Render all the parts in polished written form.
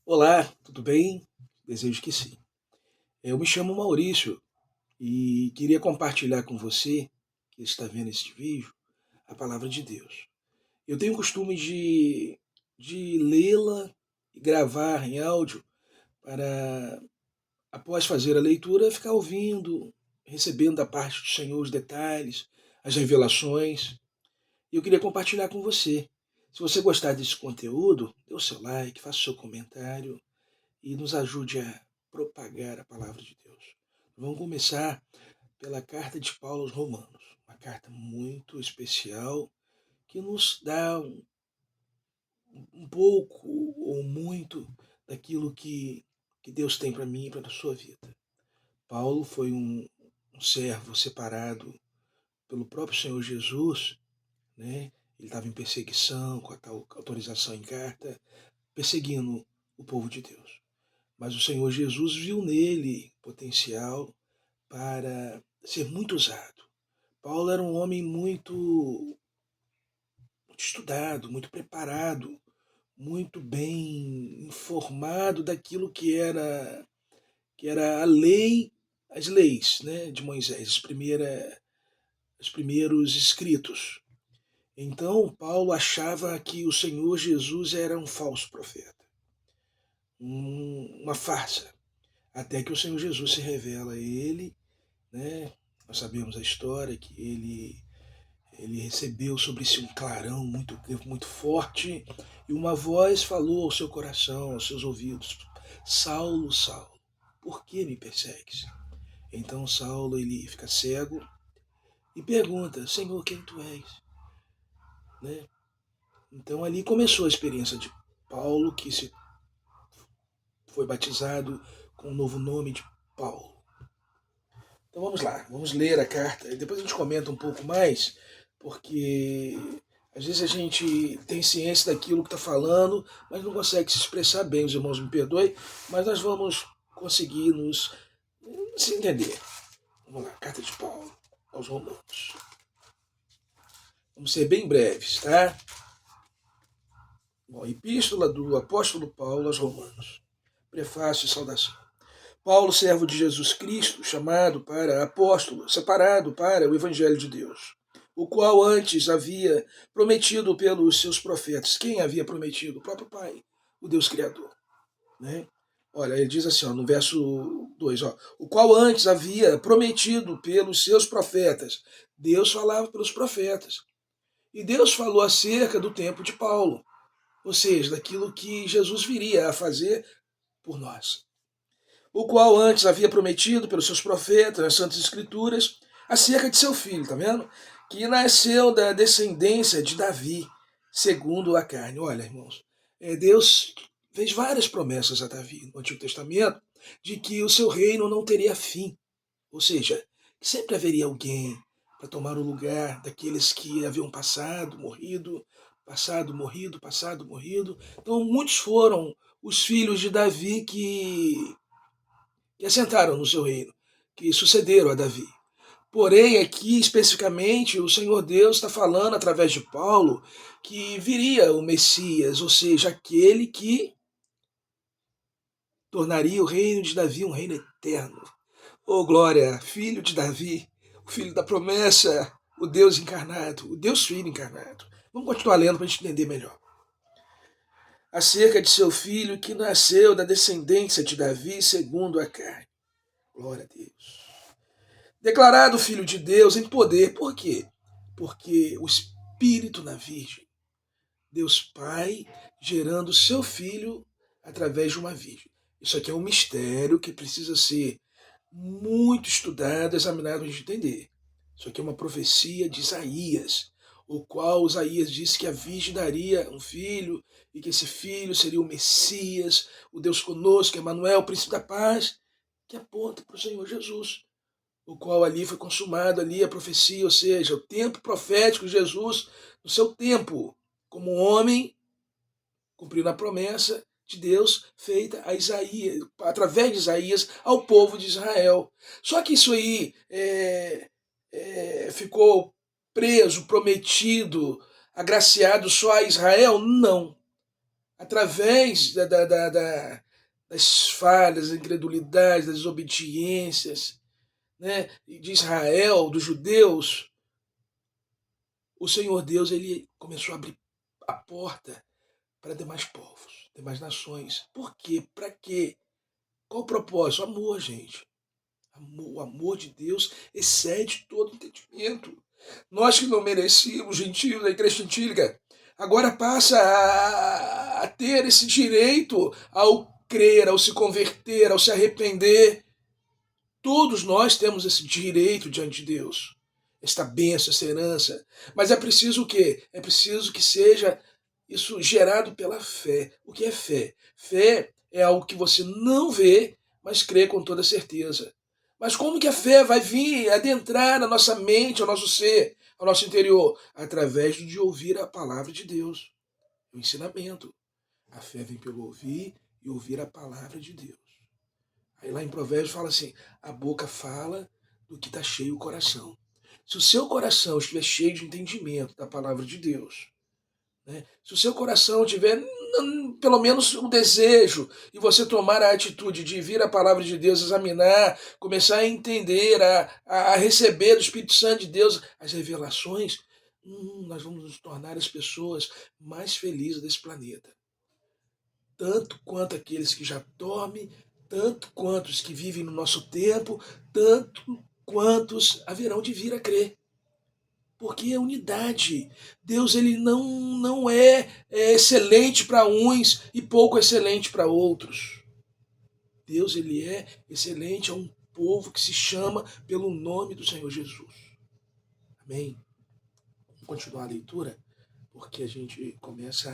Olá, tudo bem? Desejo que sim. Eu me chamo Maurício e queria compartilhar com você, que está vendo este vídeo, a palavra de Deus. Eu tenho o costume de lê-la e gravar em áudio para, após fazer a leitura, ficar ouvindo, recebendo da parte do Senhor os detalhes, as revelações. E eu queria compartilhar com você. Se você gostar desse conteúdo, dê o seu like, faça o seu comentário e nos ajude a propagar a palavra de Deus. Vamos começar pela carta de Paulo aos Romanos, uma carta muito especial que nos dá um pouco ou muito daquilo que Deus tem para mim e para a sua vida. Paulo foi um servo separado pelo próprio Senhor Jesus, né? Ele estava em perseguição, com a tal autorização em carta, perseguindo o povo de Deus. Mas o Senhor Jesus viu nele potencial para ser muito usado. Paulo era um homem muito estudado, muito preparado, muito bem informado daquilo que era a lei, as leis, né, de Moisés, os primeiros escritos. Então Paulo achava que o Senhor Jesus era um falso profeta, uma farsa, até que o Senhor Jesus se revela a ele, né? Nós sabemos a história que ele recebeu sobre si um clarão muito forte e uma voz falou ao seu coração, aos seus ouvidos: Saulo, Saulo, por que me persegues? Então Saulo ele fica cego e pergunta: Senhor, quem tu és? Né? Então ali começou a experiência de Paulo, que foi batizado com o novo nome de Paulo. Então vamos lá, vamos ler a carta e depois a gente comenta um pouco mais, porque às vezes a gente tem ciência daquilo que está falando, mas não consegue se expressar bem, os irmãos me perdoem, mas nós vamos conseguir se entender. Vamos lá, carta de Paulo aos Romanos. Vamos ser bem breves, tá? Bom, epístola do apóstolo Paulo aos Romanos. Prefácio e saudação. Paulo, servo de Jesus Cristo, chamado para apóstolo, separado para o Evangelho de Deus, o qual antes havia prometido pelos seus profetas. Quem havia prometido? O próprio Pai, o Deus Criador. Né? Olha, ele diz assim, ó, no verso 2, ó, o qual antes havia prometido pelos seus profetas. Deus falava pelos profetas. E Deus falou acerca do tempo de Paulo, ou seja, daquilo que Jesus viria a fazer por nós, o qual antes havia prometido pelos seus profetas nas Santas Escrituras acerca de seu filho, tá vendo? Que nasceu da descendência de Davi, segundo a carne. Olha, irmãos, Deus fez várias promessas a Davi no Antigo Testamento de que o seu reino não teria fim, ou seja, que sempre haveria alguém para tomar o lugar daqueles que haviam passado, morrido. Então, muitos foram os filhos de Davi que assentaram no seu reino, que sucederam a Davi. Porém, aqui especificamente, o Senhor Deus está falando através de Paulo que viria o Messias, ou seja, aquele que tornaria o reino de Davi um reino eterno. Oh glória, filho de Davi, o filho da promessa, o Deus encarnado, o Deus Filho encarnado. Vamos continuar lendo para a gente entender melhor. Acerca de seu filho que nasceu da descendência de Davi segundo a carne. Glória a Deus. Declarado Filho de Deus em poder. Por quê? Porque o Espírito na Virgem, Deus Pai gerando seu Filho através de uma Virgem. Isso aqui é um mistério que precisa ser muito estudado, examinado para a gente entender. Isso aqui é uma profecia de Isaías, o qual Isaías disse que a Virgem daria um filho e que esse filho seria o Messias, o Deus conosco, Emmanuel, o Príncipe da Paz, que aponta para o Senhor Jesus, o qual ali foi consumado ali a profecia, ou seja, o tempo profético de Jesus, no seu tempo, como homem, cumprindo a promessa de Deus feita a Isaías, através de Isaías, ao povo de Israel. Só que isso aí ficou preso, prometido, agraciado só a Israel? Não. através das falhas, da incredulidade, das desobediências, né, de Israel, dos judeus, o Senhor Deus ele começou a abrir a porta para demais povos, demais nações. Por quê? Para quê? Qual o propósito? Amor, gente. O amor de Deus excede todo entendimento. Nós que não merecíamos, gentios, a igreja gentílica, agora passa a ter esse direito ao crer, ao se converter, ao se arrepender. Todos nós temos esse direito diante de Deus, esta bênção, essa herança. Mas é preciso o quê? É preciso que seja isso gerado pela fé. O que é fé? Fé é algo que você não vê, mas crê com toda certeza. Mas como que a fé vai vir adentrar na nossa mente, ao nosso ser, ao nosso interior? Através de ouvir a palavra de Deus, o ensinamento. A fé vem pelo ouvir e ouvir a palavra de Deus. Aí lá em Provérbios fala assim, a boca fala do que está cheio o coração. Se o seu coração estiver cheio de entendimento da palavra de Deus, né? Se o seu coração tiver pelo menos o desejo e você tomar a atitude de vir a palavra de Deus, examinar, começar a entender, a receber do Espírito Santo de Deus as revelações, nós vamos nos tornar as pessoas mais felizes desse planeta. Tanto quanto aqueles que já dormem, tanto quanto os que vivem no nosso tempo, tanto quantos haverão de vir a crer. Porque é unidade. Deus ele não é excelente para uns e pouco excelente para outros. Deus ele é excelente a um povo que se chama pelo nome do Senhor Jesus. Amém? Vamos continuar a leitura, porque a gente começa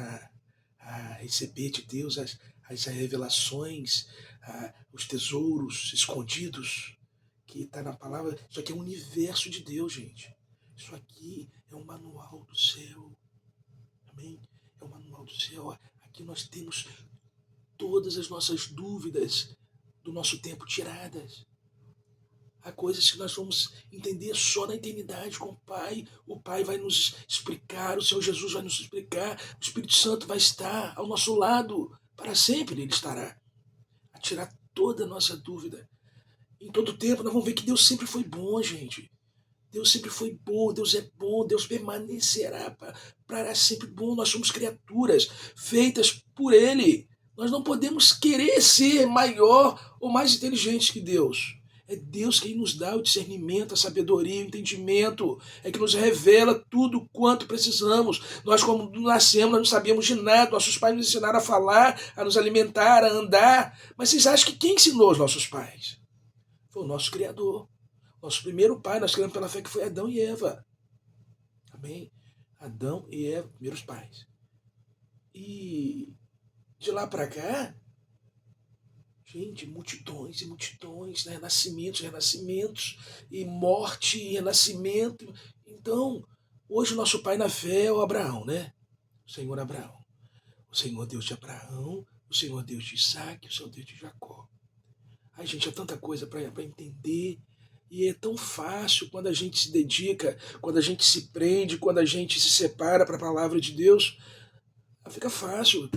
a receber de Deus as revelações, os tesouros escondidos que está na palavra. Isso aqui é um universo de Deus, gente. Isso aqui é um manual do céu. Amém? É um manual do céu. Aqui nós temos todas as nossas dúvidas do nosso tempo tiradas. Há coisas que nós vamos entender só na eternidade com o Pai. O Pai vai nos explicar, o Senhor Jesus vai nos explicar, o Espírito Santo vai estar ao nosso lado. Para sempre Ele estará a tirar toda a nossa dúvida. Em todo tempo nós vamos ver que Deus sempre foi bom, gente. Deus sempre foi bom, Deus é bom, Deus permanecerá para sempre bom. Nós somos criaturas feitas por Ele. Nós não podemos querer ser maior ou mais inteligente que Deus. É Deus quem nos dá o discernimento, a sabedoria, o entendimento. É que nos revela tudo quanto precisamos. Nós, como nascemos, nós não sabíamos de nada. Nossos pais nos ensinaram a falar, a nos alimentar, a andar. Mas vocês acham que quem ensinou os nossos pais? Foi o nosso Criador. Nosso primeiro pai, nós cremos pela fé que foi Adão e Eva. Amém? Adão e Eva, primeiros pais. E de lá para cá, gente, multidões e multidões, né? Renascimentos, e morte e renascimento. Então, hoje o nosso pai na fé é o Abraão, né? O Senhor Abraão. O Senhor Deus de Abraão, o Senhor Deus de Isaac, o Senhor Deus de Jacó. Ai, gente, é tanta coisa para entender. E é tão fácil quando a gente se dedica, quando a gente se prende, quando a gente se separa para a palavra de Deus. Fica fácil.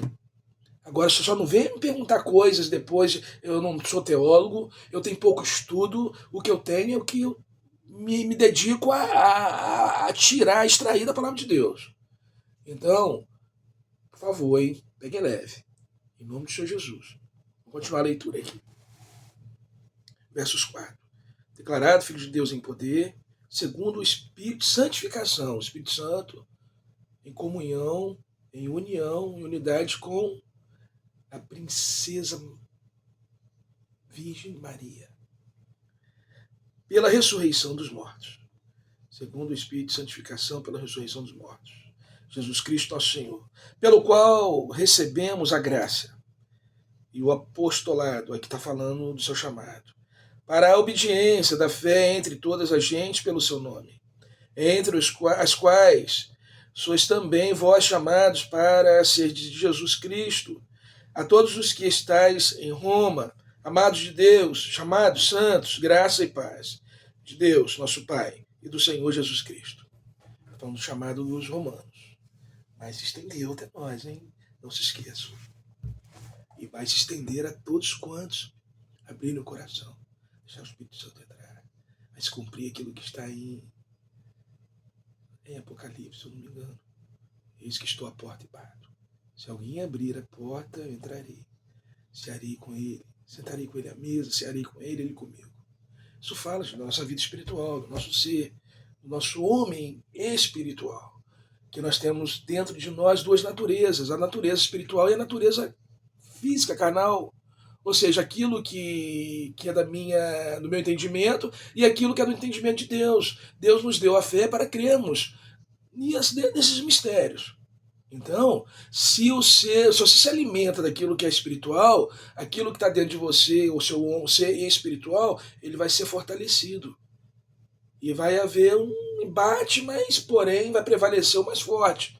Agora, você só não vem me perguntar coisas depois. Eu não sou teólogo, eu tenho pouco estudo. O que eu tenho é o que eu me dedico a tirar, a extrair da palavra de Deus. Então, por favor, hein? Pegue leve. Em nome do Senhor Jesus. Vou continuar a leitura aqui. Versos 4. Declarado Filho de Deus em poder, segundo o Espírito, santificação, o Espírito Santo, em comunhão, em união, em unidade com a princesa Virgem Maria, pela ressurreição dos mortos, segundo o Espírito, santificação, pela ressurreição dos mortos, Jesus Cristo nosso Senhor, pelo qual recebemos a graça e o apostolado, aqui está falando do seu chamado, para a obediência da fé entre todas as gentes pelo seu nome, entre as quais sois também vós chamados para ser de Jesus Cristo, a todos os que estáis em Roma, amados de Deus, chamados santos, graça e paz de Deus, nosso Pai, e do Senhor Jesus Cristo. Falando do chamado dos romanos. Mas estendeu até nós, hein? Não se esqueçam. E vai se estender a todos quantos abrirem o coração, deixar o Espírito Santo entrar. Vai se cumprir aquilo que está em Apocalipse, se eu não me engano. Eis que estou à porta e bato. Se alguém abrir a porta, eu entrarei. Cearei com ele, sentarei com ele à mesa, cearei com ele, ele comigo. Isso fala da nossa vida espiritual, do nosso ser, do nosso homem espiritual. Que nós temos dentro de nós duas naturezas, a natureza espiritual e a natureza física, carnal. Ou seja, aquilo que é do meu entendimento e aquilo que é do entendimento de Deus. Deus nos deu a fé para crermos nesses mistérios. Então, se você se alimenta daquilo que é espiritual, aquilo que está dentro de você, o seu ser espiritual, ele vai ser fortalecido. E vai haver um embate, mas, porém, vai prevalecer o mais forte.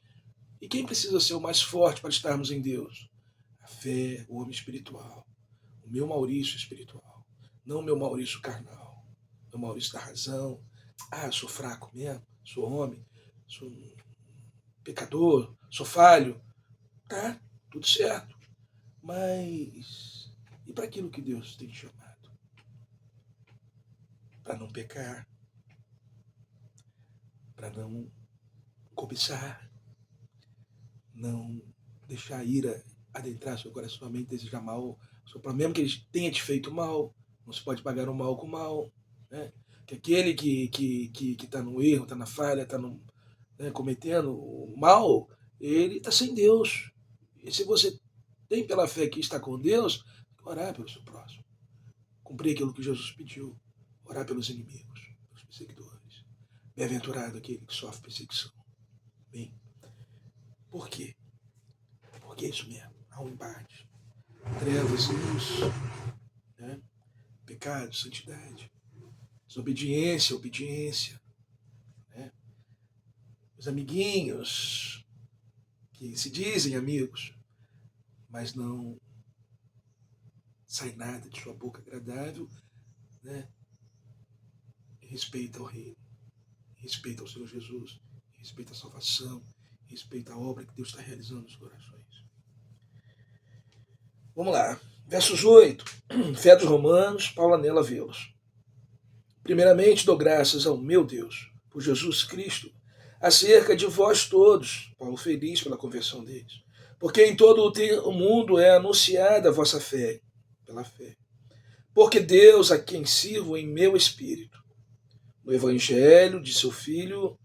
E quem precisa ser o mais forte para estarmos em Deus? A fé, o homem espiritual. O meu Maurício espiritual. Não o meu Maurício carnal. O meu Maurício da razão. Eu sou fraco mesmo, sou homem, sou pecador, sou falho. Tá, tudo certo. Mas e para aquilo que Deus tem te chamado? Para não pecar, para não cobiçar, não deixar a ira adentrar seu coração, sua mente, desejar mal, mesmo que ele tenha te feito mal, não se pode pagar o mal com o mal, né? Que aquele que está no erro, está na falha, está cometendo o mal, ele está sem Deus. E se você tem pela fé que está com Deus, orar pelo seu próximo. Cumprir aquilo que Jesus pediu. Orar pelos inimigos, pelos perseguidores. Bem-aventurado aquele que sofre perseguição. Bem, por quê? Porque é isso mesmo. Há um embate. Trevas e luz. Né? Pecado, santidade. Desobediência, obediência. Né? Os amiguinhos que se dizem amigos, mas não sai nada de sua boca agradável, né? Respeita ao reino, respeita ao Senhor Jesus, respeita a salvação, respeita a obra que Deus está realizando nos corações. Vamos lá, versos 8, fé dos romanos, Paulo anela vê-los. Primeiramente dou graças ao meu Deus, por Jesus Cristo, acerca de vós todos, Paulo feliz pela conversão deles, porque em todo o mundo é anunciada a vossa fé, pela fé. Porque Deus, a quem sirvo em meu espírito, no Evangelho de seu Filho,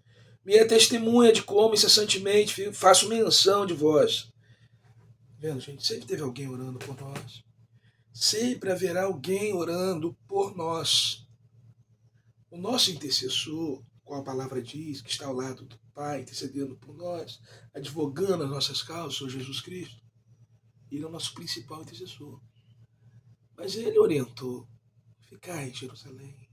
me é testemunha de como incessantemente faço menção de vós. Vendo, gente? Sempre teve alguém orando por nós. Sempre haverá alguém orando por nós. O nosso intercessor, como a palavra diz, que está ao lado do Pai, intercedendo por nós, advogando as nossas causas, o Senhor Jesus Cristo, ele é o nosso principal intercessor. Mas ele orientou, ficar em Jerusalém.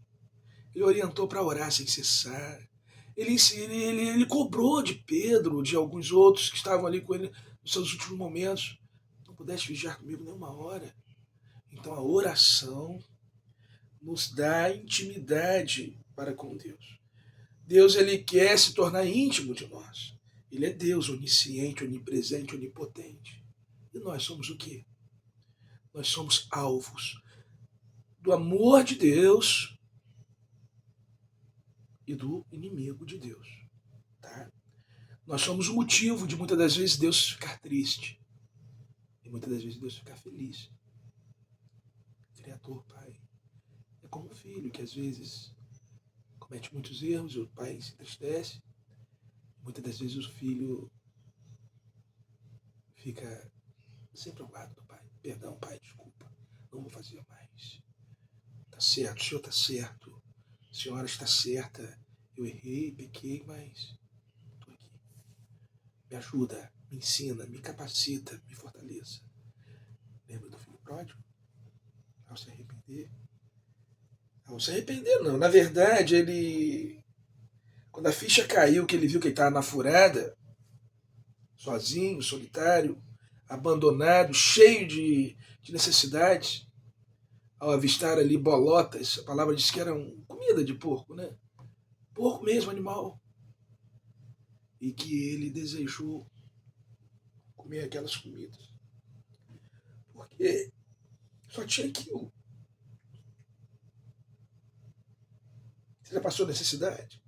Ele orientou para orar sem cessar. Ele cobrou de Pedro, de alguns outros que estavam ali com ele nos seus últimos momentos. Não pudeste vigiar comigo nenhuma hora. Então a oração nos dá intimidade para com Deus. Deus, ele quer se tornar íntimo de nós. Ele é Deus, onisciente, onipresente, onipotente. E nós somos o quê? Nós somos alvos do amor de Deus e do inimigo de Deus. Tá? Nós somos o motivo de muitas das vezes Deus ficar triste. E muitas das vezes Deus ficar feliz. Criador, Pai. É como um filho que às vezes comete muitos erros e o pai se entristece. Muitas das vezes o filho fica sempre ao lado do pai. Perdão, pai, desculpa. Não vou fazer mais. Tá certo, o senhor está certo. A senhora está certa. Eu errei, pequei, mas estou aqui. Me ajuda, me ensina, me capacita, me fortaleça. Lembra do filho pródigo? Ao se arrepender. Ao se arrepender, não. Na verdade, ele... Quando a ficha caiu, que ele viu que ele estava na furada, sozinho, solitário, abandonado, cheio de necessidades, ao avistar ali bolotas, a palavra diz que eram comida de porco, né? Porco mesmo, animal. E que ele desejou comer aquelas comidas. Porque só tinha aquilo. Você já passou necessidade?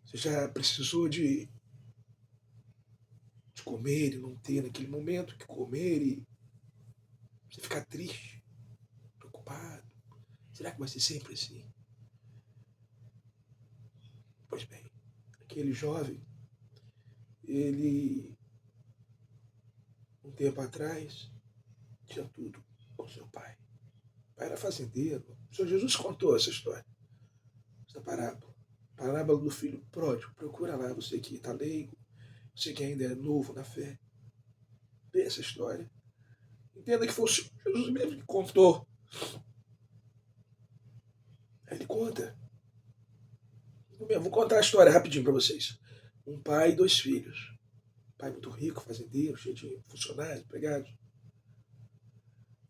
Você já precisou de comer e não ter naquele momento que comer e você ficar triste, preocupado? Será que vai ser sempre assim? Pois bem, aquele jovem, ele, um tempo atrás, tinha tudo com seu pai. O pai era fazendeiro. O Senhor Jesus contou essa história, essa parábola. Parábola do filho pródigo. Procura lá, você que está leigo, você que ainda é novo na fé. Lê essa história. Entenda que foi o Senhor Jesus mesmo que contou. Aí ele conta. Vou contar a história rapidinho para vocês. Um pai e dois filhos. Pai muito rico, fazendeiro, cheio de funcionários, empregados.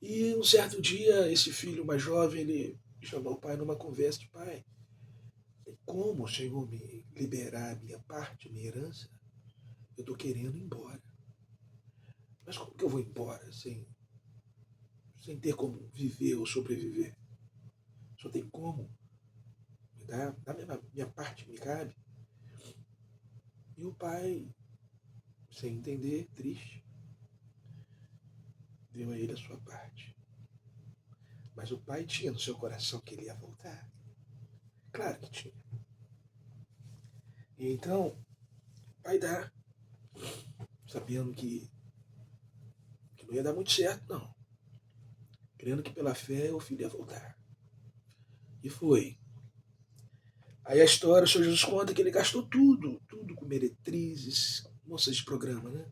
E um certo dia, esse filho mais jovem, ele chamou o pai numa conversa de pai. Como o Senhor me liberar a minha parte, minha herança? Eu estou querendo ir embora. Mas como que eu vou embora sem ter como viver ou sobreviver? Só tem como me dar, minha parte, me cabe. E o pai, sem entender, triste, deu a ele a sua parte. Mas o pai tinha no seu coração que ele ia voltar. Claro que tinha. E então, o pai dá, sabendo que não ia dar muito certo, não. Crendo que pela fé o filho ia voltar. E foi. Aí a história, o Senhor Jesus conta que ele gastou tudo com meretrizes, moças de programa, né?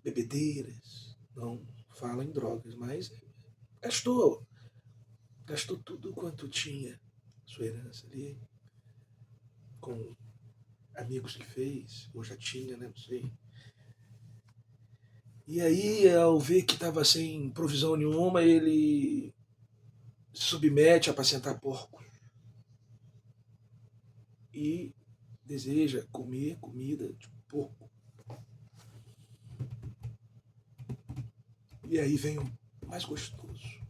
Bebedeiras, não fala em drogas, mas gastou. Gastou tudo quanto tinha, sua herança ali, com amigos que fez, ou já tinha, né? Não sei. E aí, ao ver que estava sem provisão nenhuma, ele se submete a apacentar porcos e deseja comer comida de porco. E aí vem o mais gostoso,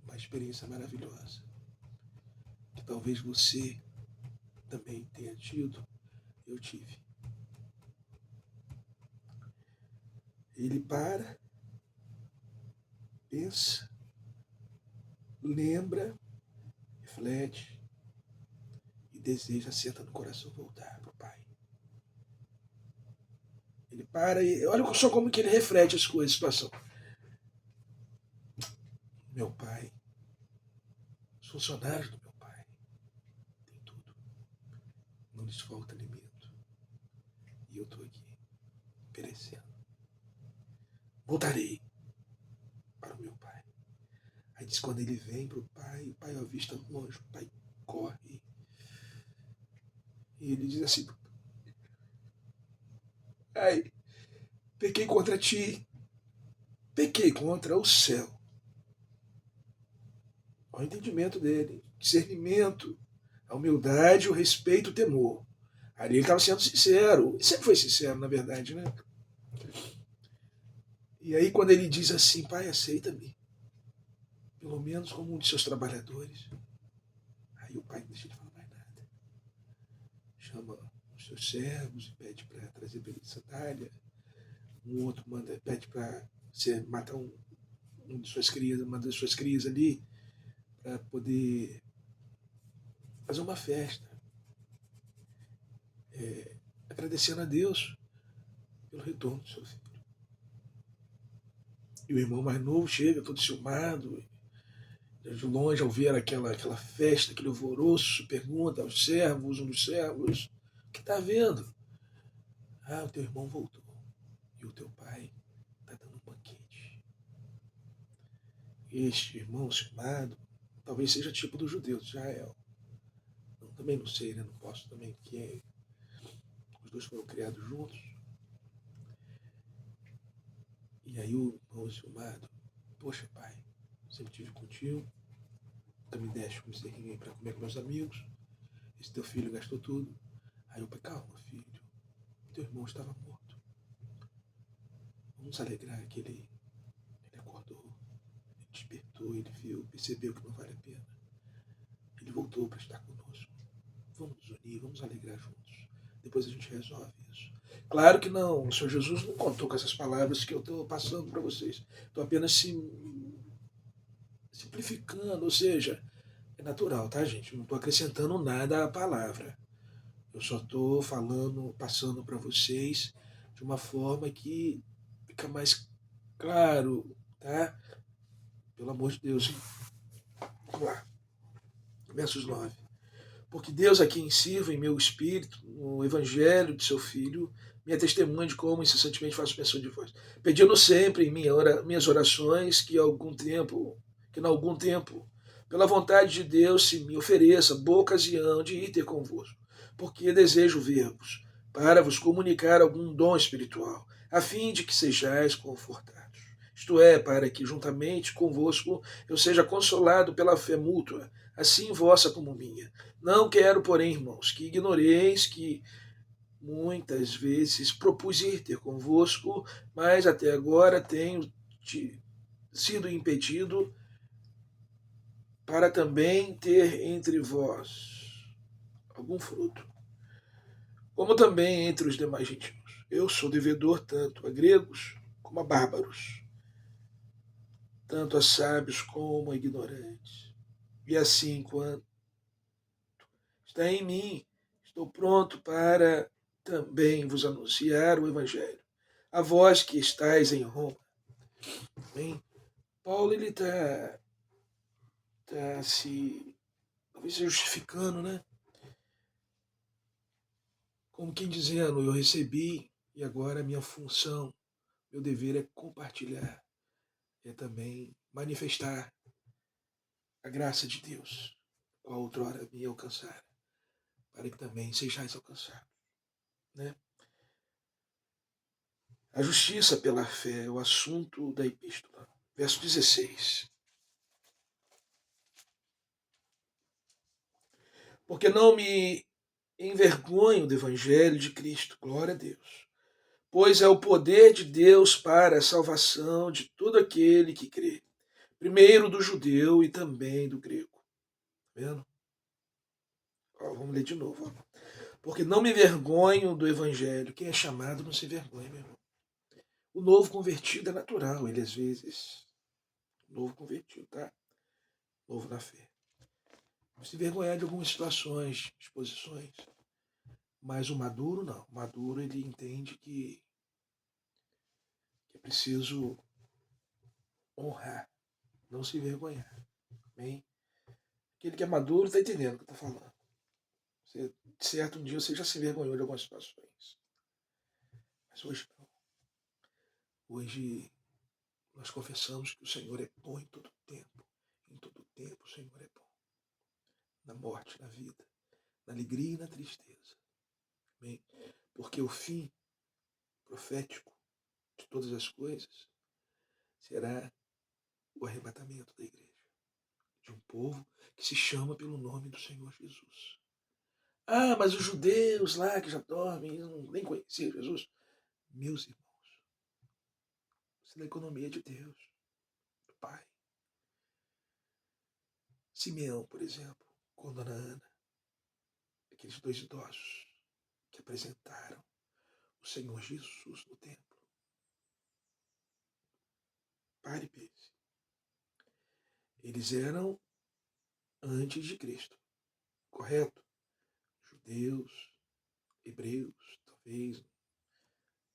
uma experiência maravilhosa, que talvez você também tenha tido, eu tive. Ele para, pensa, lembra, reflete e deseja, senta no coração voltar para o Pai. Ele para e olha só como que ele reflete as coisas, a situação. Meu pai, os funcionários do meu pai, tem tudo. Não lhes falta alimento. E eu estou aqui, perecendo. Voltarei para o meu pai. Aí diz quando ele vem para o pai avista longe, o pai corre. E ele diz assim, pai, pequei contra ti, pequei contra o céu. Olha o entendimento dele, discernimento, a humildade, o respeito, o temor. Ali ele estava sendo sincero, ele sempre foi sincero, na verdade, né? E aí quando ele diz assim, pai, aceita-me, pelo menos como um de seus trabalhadores. Aí o pai não deixa de falar mais nada. Chama os seus servos e pede para trazer para ele sandália. Um outro pede para você matar um de suas crias, uma das suas crias ali, para poder fazer uma festa, agradecendo a Deus pelo retorno do seu filho. E o irmão mais novo chega todo ciumado, de longe, ao ver aquela festa, aquele alvoroço, pergunta aos servos, um dos servos, o que está vendo? Ah, o teu irmão voltou. E o teu pai está dando um banquete. Este irmão ciumado, talvez seja tipo dos judeus, Israel. Eu também não sei, né? Não posso também, porque os dois foram criados juntos. E aí o irmão ciumado, poxa pai, sempre estive contigo, nunca me deste como ser ninguém para comer com meus amigos, esse teu filho gastou tudo. Aí eu pai, calma filho, teu irmão estava morto. Vamos alegrar que ele acordou, ele despertou, ele viu, percebeu que não vale a pena. Ele voltou para estar conosco. Vamos nos unir, vamos alegrar juntos. Depois a gente resolve isso. Claro que não, o Senhor Jesus não contou com essas palavras que eu estou passando para vocês. Estou apenas simplificando, ou seja, é natural, tá, gente? Eu não estou acrescentando nada à palavra. Eu só estou falando, passando para vocês de uma forma que fica mais claro, tá? Pelo amor de Deus. Vamos lá. Versos 9. Porque Deus aqui em sirva em meu espírito, no evangelho de seu Filho, minha testemunha de como incessantemente faço menção de vós, pedindo sempre em minhas orações que em algum tempo, pela vontade de Deus, se me ofereça boa ocasião de ir ter convosco, porque desejo ver-vos, para vos comunicar algum dom espiritual, a fim de que sejais confortados. Isto é, para que juntamente convosco eu seja consolado pela fé mútua, assim vossa como minha. Não quero, porém, irmãos, que ignoreis que muitas vezes propus ir ter convosco, mas até agora tenho sido impedido para também ter entre vós algum fruto, como também entre os demais gentios. Eu sou devedor tanto a gregos como a bárbaros, tanto a sábios como a ignorantes. E assim, quando está em mim, estou pronto para também vos anunciar o Evangelho. A vós que estáis em Roma. Bem, Paulo ele tá se talvez justificando, né? Como quem dizendo, eu recebi e agora a minha função, meu dever é compartilhar, é também manifestar a graça de Deus, qual outrora me alcançara, para que também sejais alcançados, né? A justiça pela fé é o assunto da epístola. Verso 16. Porque não me envergonho do evangelho de Cristo, glória a Deus, pois é o poder de Deus para a salvação de todo aquele que crê, primeiro do judeu e também do grego. Tá vendo? Ó, vamos ler de novo. Ó. Porque não me envergonho do evangelho. Quem é chamado não se envergonha, meu irmão. O novo convertido é natural, ele às vezes. Novo convertido, tá? Novo na fé. Se envergonhar de algumas situações, exposições. Mas o maduro não. O maduro ele entende que é preciso honrar, não se envergonhar. Bem, aquele que é maduro está entendendo o que eu estou falando. Você, certo, um dia você já se envergonhou de algumas situações. Mas hoje não. Hoje nós confessamos que o Senhor é bom em todo tempo. Em todo tempo o Senhor é bom. Na morte, na vida, na alegria e na tristeza. Bem, porque o fim profético de todas as coisas será o arrebatamento da igreja, de um povo que se chama pelo nome do Senhor Jesus. Ah, mas os judeus lá que já dormem, nem conheciam Jesus. Meus irmãos, isso é da economia de Deus, do Pai. Simeão, por exemplo, com Dona Ana, aqueles dois idosos que apresentaram o Senhor Jesus no templo. Pare e pense. Eles eram antes de Cristo, correto? Judeus, hebreus, talvez.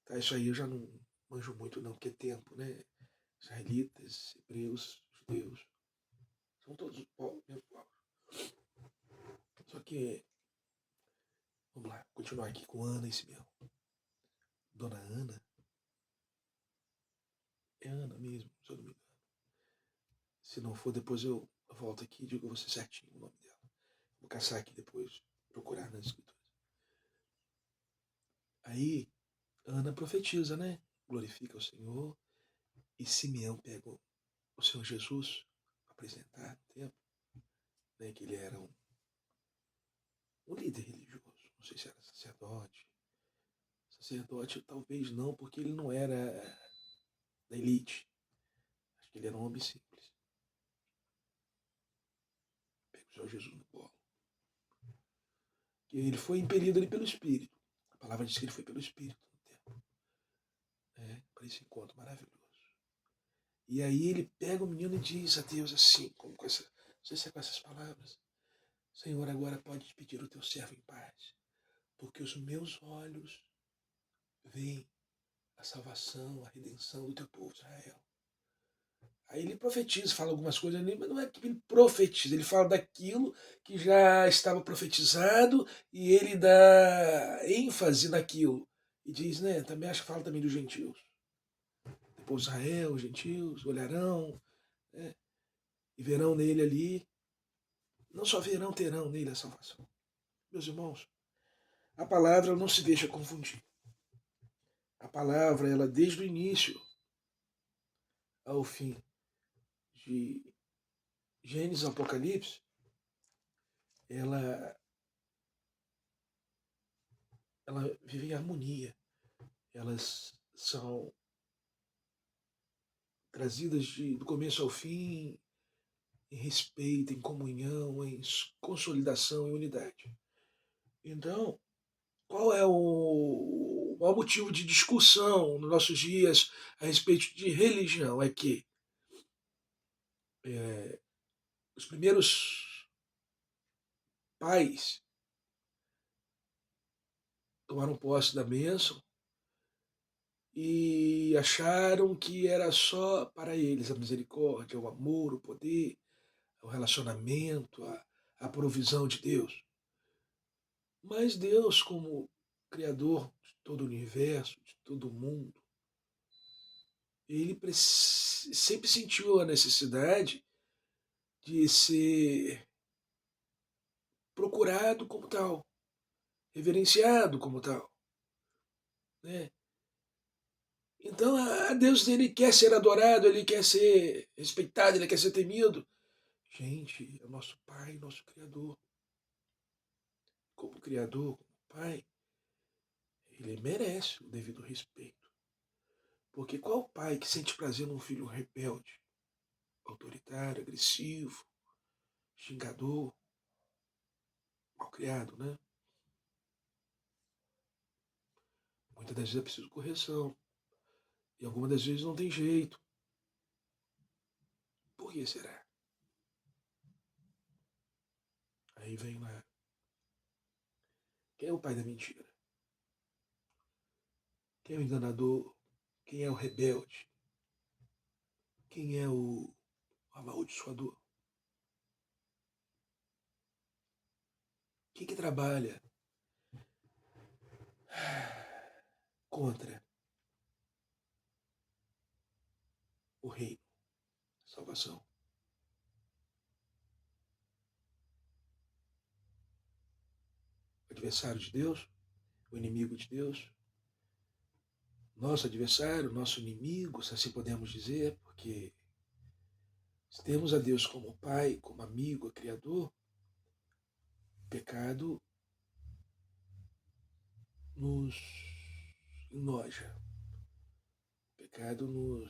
Tá, isso aí eu já não manjo muito não, porque é tempo, né? Israelitas, hebreus, judeus. São todos mesmo povos. Só que, vamos lá, continuar aqui com Ana e Simeão. Dona Ana, é Ana mesmo, se eu não me engano. Se não for, depois eu volto aqui e digo a você certinho o nome dela. Vou caçar aqui depois, procurar nas escrituras. Aí, Ana profetiza, né? Glorifica o Senhor. E Simeão pega o Senhor Jesus, apresentar no templo, né? Que ele era um líder religioso. Não sei se era sacerdote, sacerdote, talvez não, porque ele não era da elite. Acho que ele era um homem simples. Pega o Senhor Jesus no colo. Que ele foi impelido ali pelo Espírito. A palavra diz que ele foi pelo Espírito no tempo. Para esse encontro maravilhoso. E aí ele pega o menino e diz a Deus assim, como com essa, não sei se é com essas palavras: Senhor, agora pode pedir o teu servo em paz, porque os meus olhos veem a salvação, a redenção do teu povo Israel. Aí ele profetiza, fala algumas coisas ali, mas não é que ele profetiza, ele fala daquilo que já estava profetizado e ele dá ênfase naquilo. E diz, né, também acho que fala também dos gentios. Depois Israel, os gentios, olharão, né, e verão nele ali, não só verão, terão nele a salvação. Meus irmãos, a palavra não se deixa confundir. A palavra, ela desde o início ao fim, de Gênesis ao Apocalipse, ela vive em harmonia. Elas são trazidas do começo ao fim, em respeito, em comunhão, em consolidação e unidade. Então, qual é o maior motivo de discussão nos nossos dias a respeito de religião? É que os primeiros pais tomaram posse da bênção e acharam que era só para eles a misericórdia, o amor, o poder, o relacionamento, a provisão de Deus. Mas Deus, como Criador de todo o universo, de todo o mundo, ele sempre sentiu a necessidade de ser procurado como tal, reverenciado como tal, né? Então, a Deus dele quer ser adorado, ele quer ser respeitado, ele quer ser temido. Gente, é o nosso Pai, nosso Criador. Como Criador, como Pai, ele merece o devido respeito. Porque qual pai que sente prazer num filho rebelde, autoritário, agressivo, xingador, malcriado, né? Muitas das vezes é preciso correção. E algumas das vezes não tem jeito. Por que será? Aí vem lá. Quem é o pai da mentira? Quem é o enganador? Quem é o rebelde? Quem é o amaldiçoador? Quem que trabalha contra o reino, a salvação? O adversário de Deus? O inimigo de Deus? Nosso adversário, nosso inimigo, se assim podemos dizer, porque se temos a Deus como Pai, como amigo, Criador, o pecado nos enoja, o pecado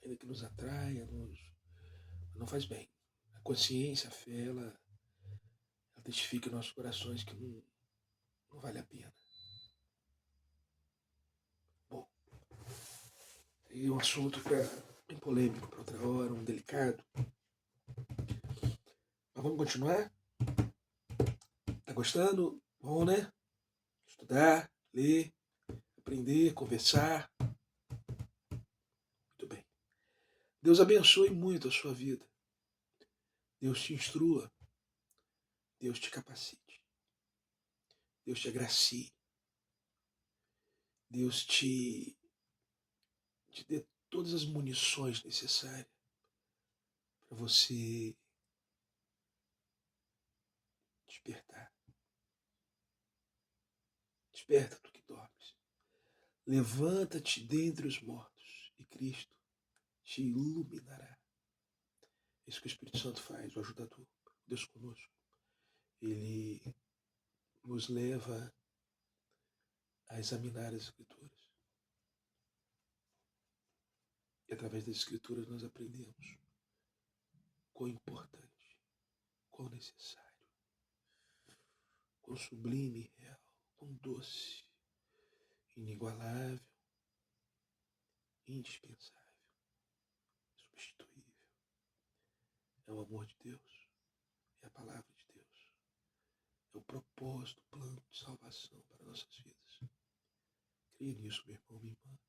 ainda que nos atraia, não faz bem. A consciência, a fé, ela testifica em nossos corações que não vale a pena. Bom, e um assunto bem polêmico para outra hora, um delicado. Mas vamos continuar? Tá gostando? Bom, né? Estudar, ler, aprender, conversar. Muito bem. Deus abençoe muito a sua vida. Deus te instrua. Deus te capacite. Deus te agracie. Deus te dê todas as munições necessárias para você despertar. Desperta tu que dormes. Levanta-te dentre os mortos e Cristo te iluminará. Isso que o Espírito Santo faz, o ajudador, Deus conosco. Ele nos leva a examinar as Escrituras. E através das Escrituras nós aprendemos quão importante, quão necessário, quão sublime e real, quão doce, inigualável, indispensável, substituível é o amor de Deus, é a palavra de Deus, é o propósito, o plano de salvação para nossas vidas. Creia nisso, meu irmão, minha irmã.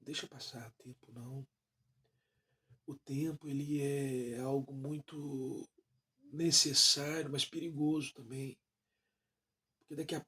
Deixa passar tempo, não. O tempo, ele é algo muito necessário, mas perigoso também. Porque daqui a